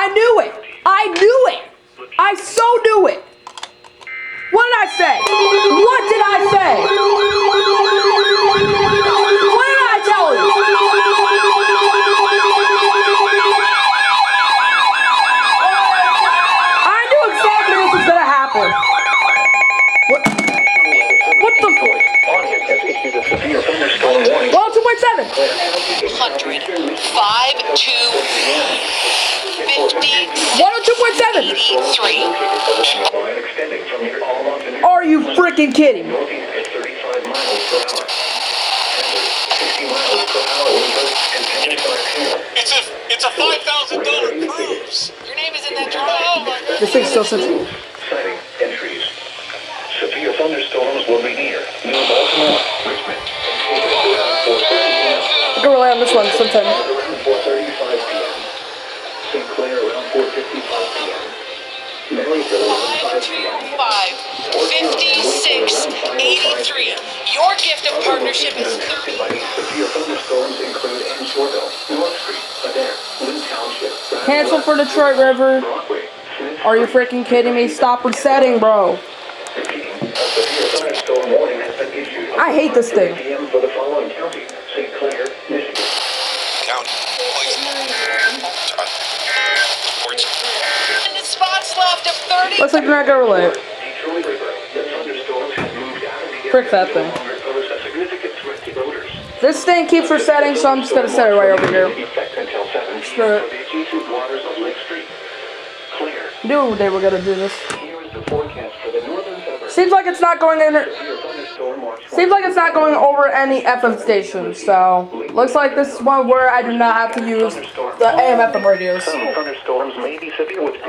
I knew it. I knew it. I so knew it. What did I say? What did I say? What did I tell you? I knew exactly this was gonna happen. What the fuck? 102.7. 100, 5, 2, 50, 102.7. 83. Are you freaking kidding me? It's a $5,000 cruise. Your name is in that drawer. Oh my God. This thing's still sensitive. Sighting entries. Severe thunderstorms will be near New Baltimore, Richmond. I can rely on this one sometime. Around 4:35 p.m. St. Clair around 4:55 p.m. Marysville around 5 p.m. 56, 83. Your gift of partnership is 30. Severe thunderstorms include Ansorville, North Street, Adair, Lynn Township, Cancel for Detroit River. Broadway. Are you freaking kidding me? Stop resetting, bro. Repeating, a severe thunderstorm warning has been issued. I hate this thing. 3 p.m. for the following county: St. Clair, Michigan. County. Please. And the spots left of 30. Looks like they're not gonna relate. Detroit River. The thunderstorms have moved out of the Frick that thing. no longer pose a significant threat to voters. This thing keeps resetting, so I'm just gonna set it right over here. Effect until 7 Screw it. for the adjacent waters of Lake Street. Clear. Knew they were gonna do this. Here is the forecast for the northern suburbs. Seems like it's not going in. Severe thunderstorm watch. Seems like it's not going over any FM stations. So looks like this is one where I do not have to use the AM FM radios. Some thunderstorms may be severe with